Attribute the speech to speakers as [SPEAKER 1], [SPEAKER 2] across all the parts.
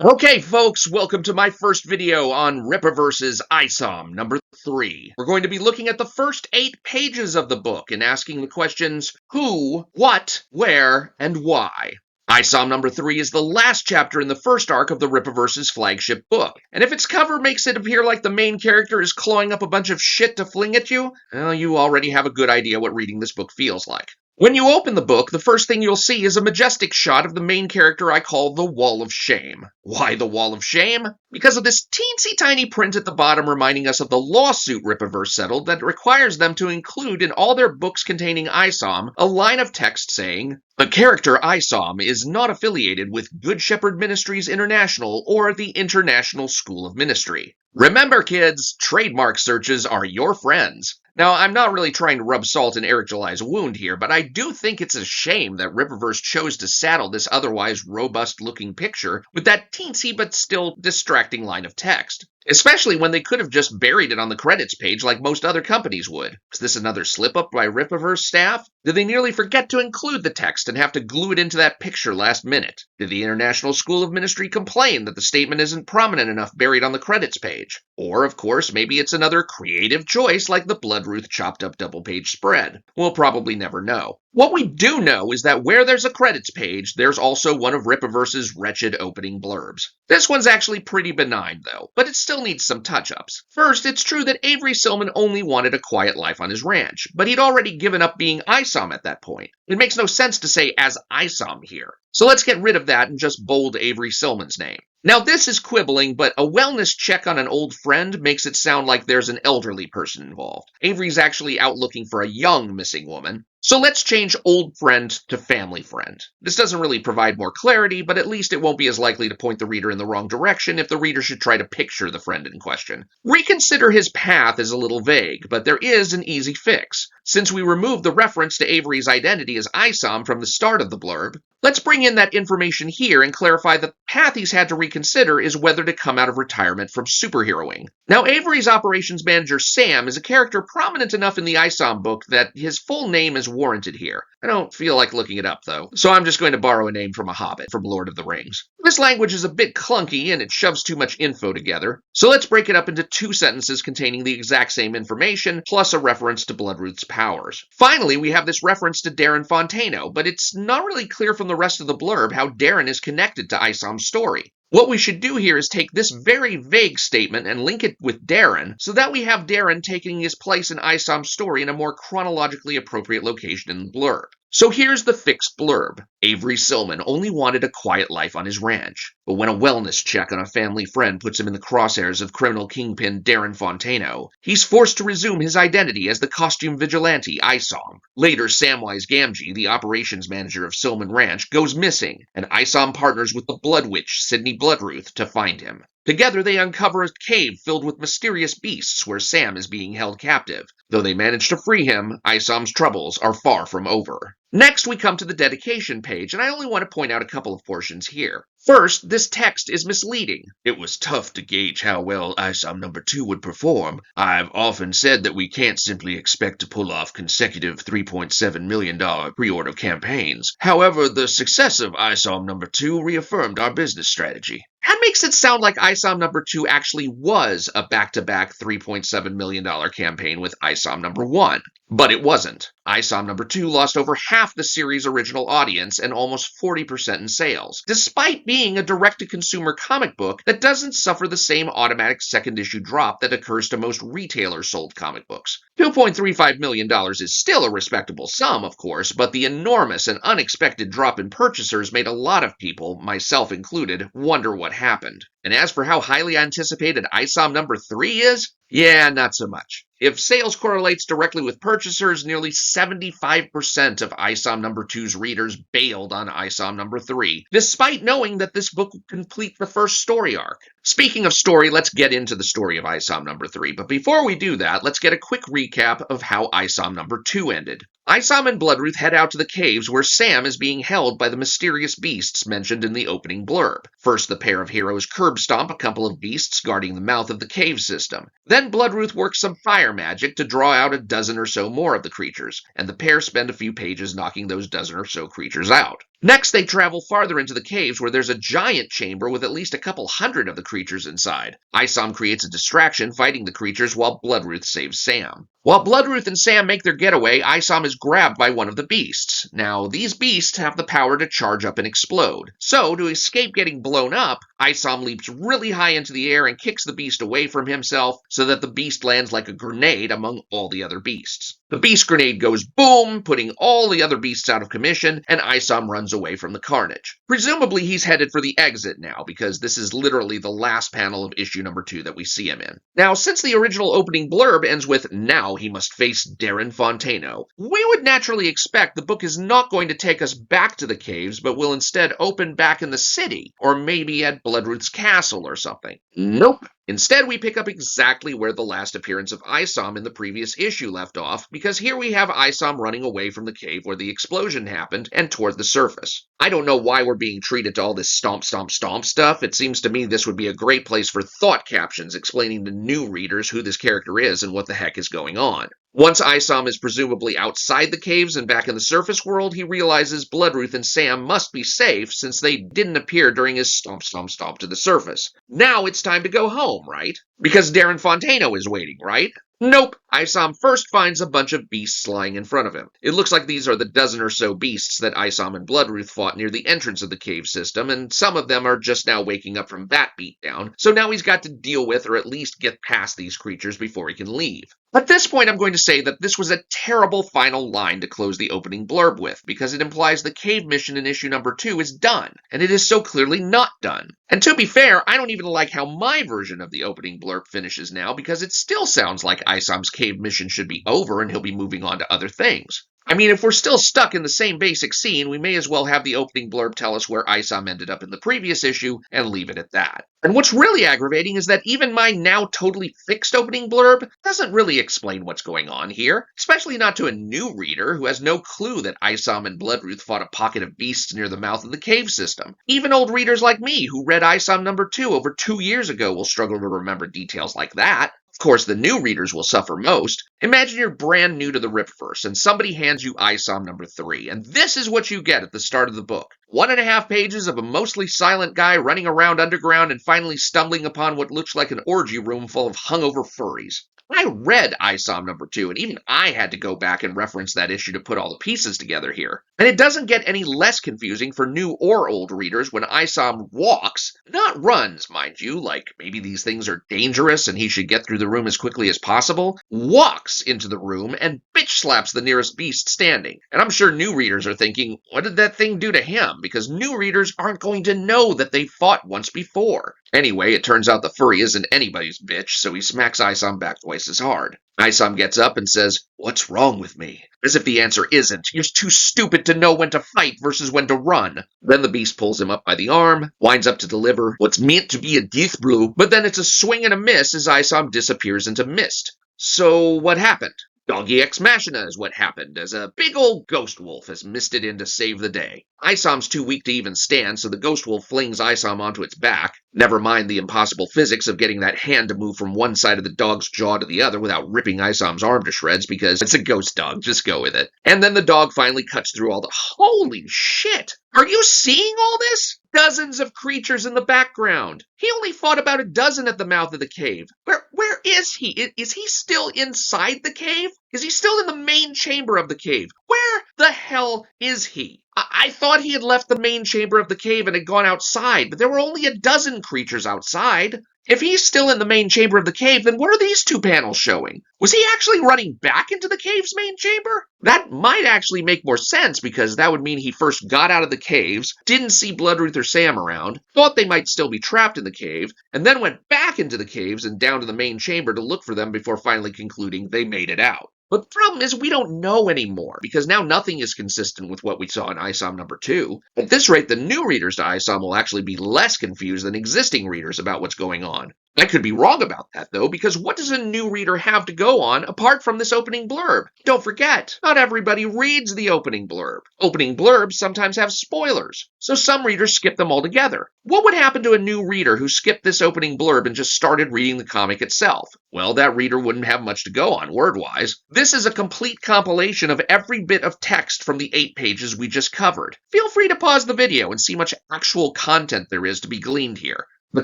[SPEAKER 1] Okay, folks, welcome to my first video on Rippaverse's Isom number 3. We're going to be looking at the first 8 pages of the book and asking the questions who, what, where, and why. Isom number 3 is the last chapter in the first arc of the Rippaverse's flagship book, and if its cover makes it appear like the main character is clawing up a bunch of shit to fling at you, well, you already have a good idea what reading this book feels like. When you open the book, the first thing you'll see is a majestic shot of the main character I call the Wall of Shame. Why the Wall of Shame? Because of this teensy tiny print at the bottom reminding us of the lawsuit Rippaverse settled that requires them to include in all their books containing Isom a line of text saying, "The character Isom is not affiliated with Good Shepherd Ministries International or the International School of Ministry." Remember, kids, trademark searches are your friends. Now, I'm not really trying to rub salt in Eric July's wound here, but I do think it's a shame that Rippaverse chose to saddle this otherwise robust-looking picture with that teensy but still distracting line of text. Especially when they could have just buried it on the credits page like most other companies would. Is this another slip-up by Rippaverse staff? Did they nearly forget to include the text and have to glue it into that picture last minute? Did the International School of Ministry complain that the statement isn't prominent enough buried on the credits page? Or, of course, maybe it's another creative choice like the Bloodruth chopped-up double-page spread. We'll probably never know. What we do know is that where there's a credits page, there's also one of Rippaverse's wretched opening blurbs. This one's actually pretty benign, though, but it still needs some touch-ups. First, it's true that Avery Silman only wanted a quiet life on his ranch, but he'd already given up being Isom at that point. It makes no sense to say as Isom here. So let's get rid of that and just bold Avery Silman's name. Now this is quibbling, but a wellness check on an old friend makes it sound like there's an elderly person involved. Avery's actually out looking for a young missing woman. So let's change old friend to family friend. This doesn't really provide more clarity, but at least it won't be as likely to point the reader in the wrong direction if the reader should try to picture the friend in question. Reconsider his path is a little vague, but there is an easy fix. Since we removed the reference to Avery's identity as Isom from the start of the blurb, let's bring in that information here and clarify that the path he's had to reconsider is whether to come out of retirement from superheroing. Now, Avery's operations manager Sam is a character prominent enough in the Isom book that his full name is warranted here. I don't feel like looking it up, though, so I'm just going to borrow a name from a hobbit from Lord of the Rings. This language is a bit clunky and it shoves too much info together, so let's break it up into 2 sentences containing the exact same information, plus a reference to Bloodruth's powers. Finally, we have this reference to Darren Fontano, but it's not really clear from the rest of the blurb how Darren is connected to Isom's story. What we should do here is take this very vague statement and link it with Darren, so that we have Darren taking his place in Isom's story in a more chronologically appropriate location in the blurb. So here's the fixed blurb. Avery Silman only wanted a quiet life on his ranch, but when a wellness check on a family friend puts him in the crosshairs of criminal kingpin Darren Fontano, he's forced to resume his identity as the costume vigilante Isom. Later, Samwise Gamgee, the operations manager of Silman Ranch, goes missing, and Isom partners with the Blood Witch, Sydney Bloodruth, to find him. Together, they uncover a cave filled with mysterious beasts where Sam is being held captive. Though they manage to free him, Isom's troubles are far from over. Next, we come to the dedication page, and I only want to point out a couple of portions here. First, this text is misleading. It was tough to gauge how well Isom number 2 would perform. I've often said that we can't simply expect to pull off consecutive $3.7 million pre-order campaigns. However, the success of Isom number 2 reaffirmed our business strategy. That makes it sound like Isom number 2 actually was a back-to-back $3.7 million campaign with Isom number 1. But it wasn't. Isom number 2 lost over half the series' original audience and almost 40% in sales, despite being a direct-to-consumer comic book that doesn't suffer the same automatic second-issue drop that occurs to most retailers-sold comic books. $2.35 million is still a respectable sum, of course, but the enormous and unexpected drop in purchasers made a lot of people, myself included, wonder what happened. And as for how highly anticipated Isom number 3 is, yeah, not so much. If sales correlates directly with purchasers, nearly 75% of Isom number 2's readers bailed on Isom number 3, despite knowing that this book would complete the first story arc. Speaking of story, let's get into the story of Isom number 3, but before we do that, let's get a quick recap of how Isom number 2 ended. Isom and Bloodruth head out to the caves where Sam is being held by the mysterious beasts mentioned in the opening blurb. First, the pair of heroes curb stomp a couple of beasts guarding the mouth of the cave system. Then Bloodruth works some fire magic to draw out a dozen or so more of the creatures, and the pair spend a few pages knocking those dozen or so creatures out. Next, they travel farther into the caves where there's a giant chamber with at least a couple hundred of the creatures inside. Isom creates a distraction fighting the creatures while Bloodruth saves Sam. While Bloodruth and Sam make their getaway, Isom is grabbed by one of the beasts. Now, these beasts have the power to charge up and explode. So, to escape getting blown up, Isom leaps really high into the air and kicks the beast away from himself so that the beast lands like a grenade among all the other beasts. The beast grenade goes boom, putting all the other beasts out of commission, and Isom runs away from the carnage. Presumably he's headed for the exit now, because this is literally the last panel of issue number 2 that we see him in. Now, since the original opening blurb ends with, "Now he must face Darren Fontano," we would naturally expect the book is not going to take us back to the caves, but will instead open back in the city, or maybe at Bloodruth's castle or something. Nope. Instead, we pick up exactly where the last appearance of Isom in the previous issue left off, because here we have Isom running away from the cave where the explosion happened and toward the surface. I don't know why we're being treated to all this stomp, stomp, stomp stuff. It seems to me this would be a great place for thought captions explaining to new readers who this character is and what the heck is going on. Once Isom is presumably outside the caves and back in the surface world, he realizes Bloodruth and Sam must be safe since they didn't appear during his stomp, stomp, stomp to the surface. Now it's time to go home, right? Because Darren Fontano is waiting, right? Nope. Isom first finds a bunch of beasts lying in front of him. It looks like these are the dozen or so beasts that Isom and Bloodruth fought near the entrance of the cave system, and some of them are just now waking up from that beatdown, so now he's got to deal with or at least get past these creatures before he can leave. At this point, I'm going to say that this was a terrible final line to close the opening blurb with, because it implies the cave mission in issue number 2 is done, and it is so clearly not done. And to be fair, I don't even like how my version of the opening blurb finishes now, because it still sounds like Isom's cave mission should be over and he'll be moving on to other things. I mean, if we're still stuck in the same basic scene, we may as well have the opening blurb tell us where Isom ended up in the previous issue and leave it at that. And what's really aggravating is that even my now totally fixed opening blurb doesn't really explain what's going on here, especially not to a new reader who has no clue that Isom and Bloodruth fought a pocket of beasts near the mouth of the cave system. Even old readers like me who read Isom number 2 over 2 years ago will struggle to remember details like that. Of course, the new readers will suffer most. Imagine you're brand new to the Rippaverse, and somebody hands you Isom number 3, and this is what you get at the start of the book. 1.5 pages of a mostly silent guy running around underground and finally stumbling upon what looks like an orgy room full of hungover furries. I read Isom number 2, and even I had to go back and reference that issue to put all the pieces together here. And it doesn't get any less confusing for new or old readers when Isom walks, not runs, mind you, like maybe these things are dangerous and he should get through the room as quickly as possible, walks into the room and bitch slaps the nearest beast standing. And I'm sure new readers are thinking, what did that thing do to him? Because new readers aren't going to know that they fought once before. Anyway, it turns out the furry isn't anybody's bitch, so he smacks Isom back twice as hard. Isom gets up and says, "What's wrong with me?" As if the answer isn't. You're too stupid to know when to fight versus when to run. Then the beast pulls him up by the arm, winds up to deliver what's meant to be a death blow, but then it's a swing and a miss as Isom disappears into mist. So what happened? Doggy Ex Machina is what happened, as a big old ghost wolf has misted in to save the day. Isom's too weak to even stand, so the ghost wolf flings Isom onto its back. Never mind the impossible physics of getting that hand to move from one side of the dog's jaw to the other without ripping Isom's arm to shreds, because it's a ghost dog, just go with it. And then the dog finally cuts through all the— Holy shit! Are you seeing all this? Dozens of creatures in the background. He only fought about a dozen at the mouth of the cave. Where is he? Is he still inside the cave? Is he still in the main chamber of the cave? Where the hell is he? I thought he had left the main chamber of the cave and had gone outside, but there were only a dozen creatures outside. If he's still in the main chamber of the cave, then what are these two panels showing? Was he actually running back into the cave's main chamber? That might actually make more sense, because that would mean he first got out of the caves, didn't see Bloodruth or Sam around, thought they might still be trapped in the cave, and then went back into the caves and down to the main chamber to look for them before finally concluding they made it out. But the problem is we don't know anymore, because now nothing is consistent with what we saw in Isom number 2. At this rate, the new readers to Isom will actually be less confused than existing readers about what's going on. I could be wrong about that, though, because what does a new reader have to go on apart from this opening blurb? Don't forget, not everybody reads the opening blurb. Opening blurbs sometimes have spoilers, so some readers skip them altogether. What would happen to a new reader who skipped this opening blurb and just started reading the comic itself? Well, that reader wouldn't have much to go on, word-wise. This is a complete compilation of every bit of text from the 8 pages we just covered. Feel free to pause the video and see much actual content there is to be gleaned here. The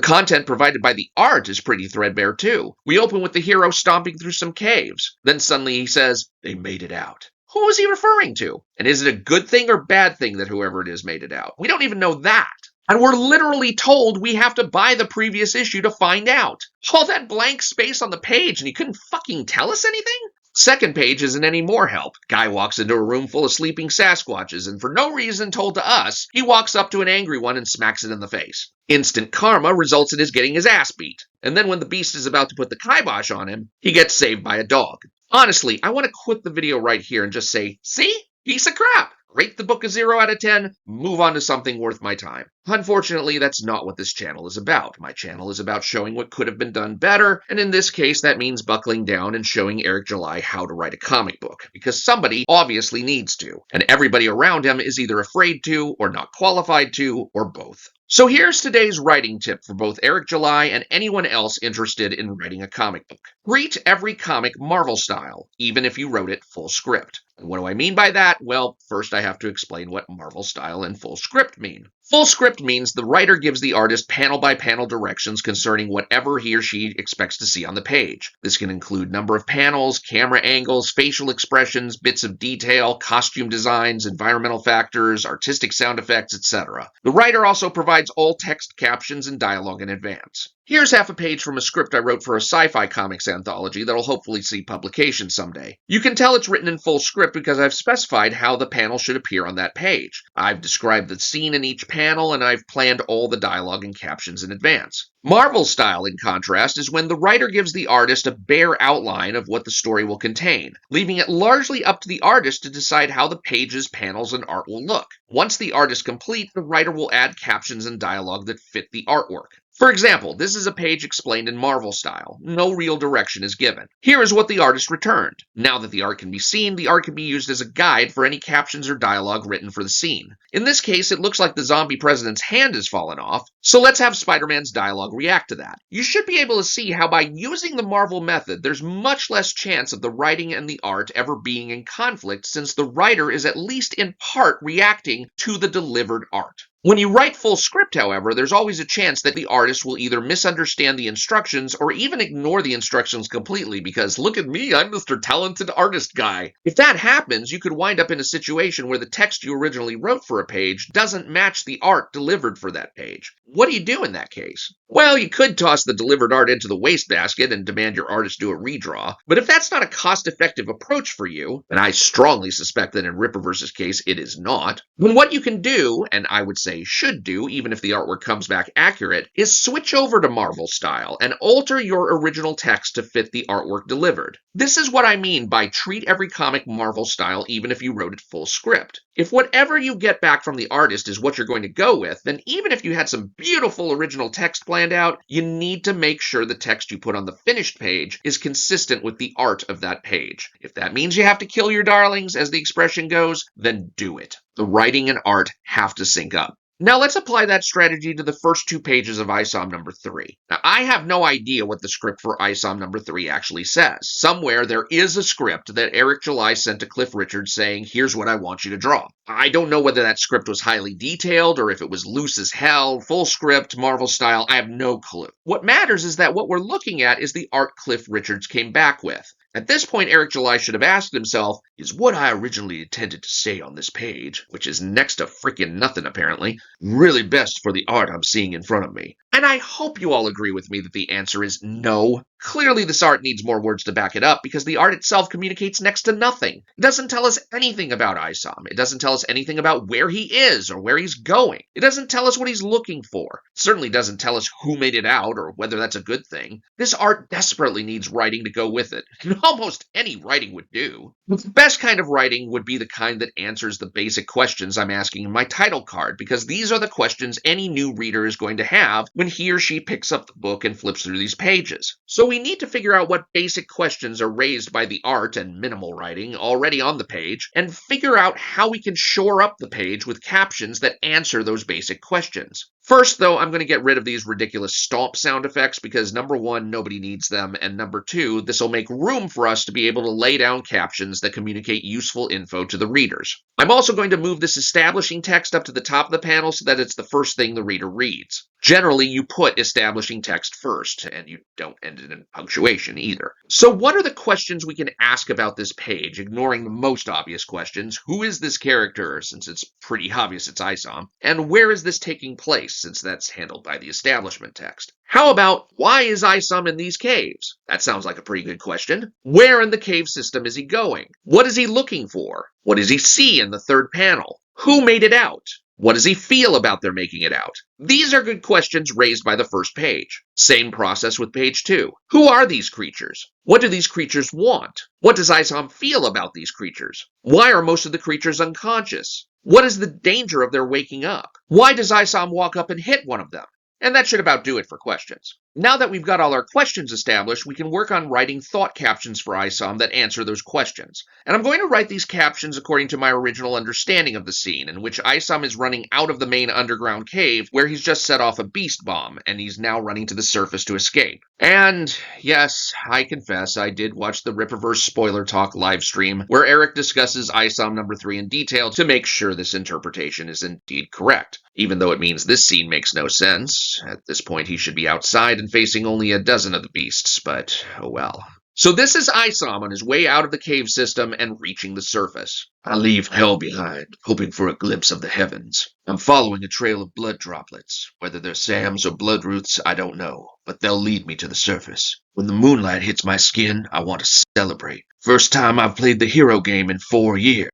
[SPEAKER 1] content provided by the art is pretty threadbare too. We open with the hero stomping through some caves. Then suddenly he says, "They made it out." Who is he referring to? And is it a good thing or bad thing that whoever it is made it out? We don't even know that. And we're literally told we have to buy the previous issue to find out. All that blank space on the page and he couldn't fucking tell us anything? Second page isn't any more help. Guy walks into a room full of sleeping Sasquatches, and for no reason told to us, he walks up to an angry one and smacks it in the face. Instant karma results in his getting his ass beat. And then when the beast is about to put the kibosh on him, he gets saved by a dog. Honestly, I want to quit the video right here and just say, see? Piece of crap. Rate the book a 0 out of 10, move on to something worth my time. Unfortunately, that's not what this channel is about. My channel is about showing what could have been done better, and in this case, that means buckling down and showing Eric July how to write a comic book, because somebody obviously needs to, and everybody around him is either afraid to, or not qualified to, or both. So here's today's writing tip for both Eric July and anyone else interested in writing a comic book. Treat every comic Marvel style, even if you wrote it full script. And what do I mean by that? Well, first I have to explain what Marvel style and full script mean. Full script means the writer gives the artist panel-by-panel directions concerning whatever he or she expects to see on the page. This can include number of panels, camera angles, facial expressions, bits of detail, costume designs, environmental factors, artistic sound effects, etc. The writer also provides all text captions and dialogue in advance. Here's half a page from a script I wrote for a sci-fi comics anthology that'll hopefully see publication someday. You can tell it's written in full script because I've specified how the panel should appear on that page. I've described the scene in each panel, and I've planned all the dialogue and captions in advance. Marvel style, in contrast, is when the writer gives the artist a bare outline of what the story will contain, leaving it largely up to the artist to decide how the pages, panels, and art will look. Once the art is complete, the writer will add captions and dialogue that fit the artwork. For example, this is a page explained in Marvel style. No real direction is given. Here is what the artist returned. Now that the art can be seen, the art can be used as a guide for any captions or dialogue written for the scene. In this case, it looks like the zombie president's hand has fallen off, so let's have Spider-Man's dialogue react to that. You should be able to see how by using the Marvel method, there's much less chance of the writing and the art ever being in conflict, since the writer is at least in part reacting to the delivered art. When you write full script, however, there's always a chance that the artist will either misunderstand the instructions or even ignore the instructions completely because, look at me, I'm Mr. Talented Artist Guy. If that happens, you could wind up in a situation where the text you originally wrote for a page doesn't match the art delivered for that page. What do you do in that case? Well, you could toss the delivered art into the wastebasket and demand your artist do a redraw, but if that's not a cost-effective approach for you, and I strongly suspect that in Rippaverse's case it is not, then what you can do, and I would say should do, even if the artwork comes back accurate, is switch over to Marvel style and alter your original text to fit the artwork delivered. This is what I mean by treat every comic Marvel style even if you wrote it full script. If whatever you get back from the artist is what you're going to go with, then even if you had some beautiful original text planned out, you need to make sure the text you put on the finished page is consistent with the art of that page. If that means you have to kill your darlings, as the expression goes, then do it. The writing and art have to sync up. Now let's apply that strategy to the first 2 pages of Isom number 3. Now I have no idea what the script for Isom number 3 actually says. Somewhere there is a script that Eric July sent to Cliff Richard saying, here's what I want you to draw. I don't know whether that script was highly detailed or if it was loose as hell, full script, Marvel style, I have no clue. What matters is that what we're looking at is the art Cliff Richards came back with. At this point, Eric July should have asked himself, is what I originally intended to say on this page, which is next to freaking nothing apparently, really best for the art I'm seeing in front of me? And I hope you all agree with me that the answer is no. Clearly, this art needs more words to back it up because the art itself communicates next to nothing. It doesn't tell us anything about Isom. It doesn't tell us anything about where he is or where he's going. It doesn't tell us what he's looking for. It certainly doesn't tell us who made it out or whether that's a good thing. This art desperately needs writing to go with it. Almost any writing would do. The best kind of writing would be the kind that answers the basic questions I'm asking in my title card, because these are the questions any new reader is going to have when he or she picks up the book and flips through these pages. So we need to figure out what basic questions are raised by the art and minimal writing already on the page, and figure out how we can shore up the page with captions that answer those basic questions. First, though, I'm going to get rid of these ridiculous stomp sound effects because, number one, nobody needs them, and number two, this will make room for us to be able to lay down captions that communicate useful info to the readers. I'm also going to move this establishing text up to the top of the panel so that it's the first thing the reader reads. Generally, you put establishing text first, and you don't end it in punctuation either. So what are the questions we can ask about this page, ignoring the most obvious questions? Who is this character, since it's pretty obvious it's Isom? And where is this taking place, since that's handled by the establishment text? How about, why is Isom in these caves? That sounds like a pretty good question. Where in the cave system is he going? What is he looking for? What does he see in the third panel? Who made it out? What does he feel about their making it out? These are good questions raised by the first page. Same process with page 2. Who are these creatures? What do these creatures want? What does Isom feel about these creatures? Why are most of the creatures unconscious? What is the danger of their waking up? Why does Isom walk up and hit one of them? And that should about do it for questions. Now that we've got all our questions established, we can work on writing thought captions for Isom that answer those questions. And I'm going to write these captions according to my original understanding of the scene, in which Isom is running out of the main underground cave where he's just set off a beast bomb, and he's now running to the surface to escape. And yes, I confess, I did watch the Rippaverse spoiler talk live stream, where Eric discusses Isom number 3 in detail to make sure this interpretation is indeed correct. Even though it means this scene makes no sense. At this point, he should be outside and facing only a dozen of the beasts, but oh well. So this is Isom on his way out of the cave system and reaching the surface. I leave hell behind, hoping for a glimpse of the heavens. I'm following a trail of blood droplets. Whether they're Sam's or Bloodroot's, I don't know, but they'll lead me to the surface. When the moonlight hits my skin, I want to celebrate. First time I've played the hero game in 4 years,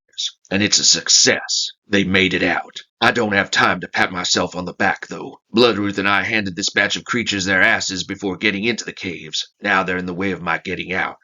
[SPEAKER 1] and it's a success. They made it out. I don't have time to pat myself on the back, though. Bloodroot and I handed this batch of creatures their asses before getting into the caves. Now they're in the way of my getting out.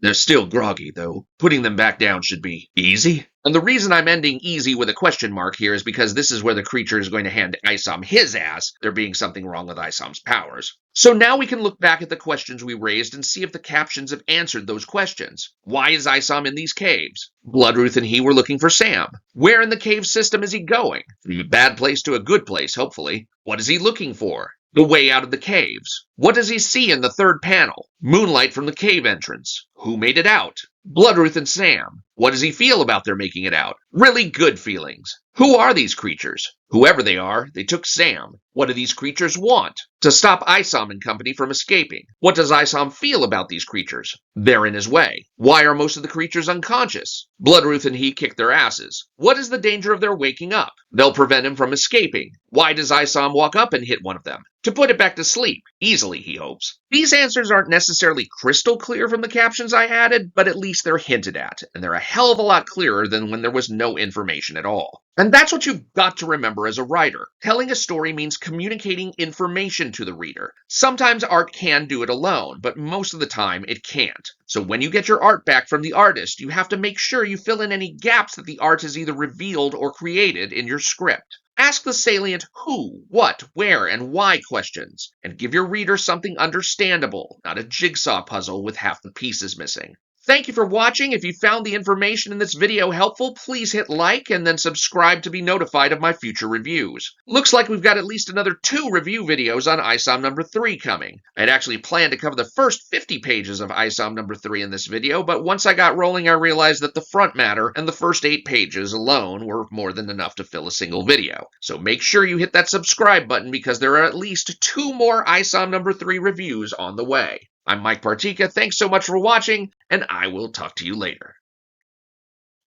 [SPEAKER 1] They're still groggy, though. Putting them back down should be easy. And the reason I'm ending easy with a question mark here is because this is where the creature is going to hand Isom his ass, there being something wrong with Isom's powers. So now we can look back at the questions we raised and see if the captions have answered those questions. Why is Isom in these caves? Bloodroot and he were looking for Sam. Where in the cave system is he going? From a bad place to a good place, hopefully. What is he looking for? The way out of the caves. What does he see in the third panel? Moonlight from the cave entrance. Who made it out? Bloodroot and Sam. What does he feel about their making it out? Really good feelings. Who are these creatures? Whoever they are, they took Sam. What do these creatures want? To stop Isom and company from escaping. What does Isom feel about these creatures? They're in his way. Why are most of the creatures unconscious? Bloodroot and he kicked their asses. What is the danger of their waking up? They'll prevent him from escaping. Why does Isom walk up and hit one of them? To put it back to sleep. Easily, he hopes. These answers aren't necessarily crystal clear from the captions I added, but at least they're hinted at, and they're a hell of a lot clearer than when there was no information at all. And that's what you've got to remember as a writer. Telling a story means communicating information to the reader. Sometimes art can do it alone, but most of the time it can't. So when you get your art back from the artist, you have to make sure you fill in any gaps that the art has either revealed or created in your script. Ask the salient who, what, where, and why questions, and give your reader something understandable, not a jigsaw puzzle with half the pieces missing. Thank you for watching. If you found the information in this video helpful, please hit like and then subscribe to be notified of my future reviews. Looks like we've got at least another 2 review videos on Isom number 3 coming. I'd actually planned to cover the first 50 pages of Isom number 3 in this video, but once I got rolling I realized that the front matter and the first 8 pages alone were more than enough to fill a single video. So make sure you hit that subscribe button because there are at least 2 more Isom number 3 reviews on the way. I'm Mike Partika, thanks so much for watching, and I will talk to you later.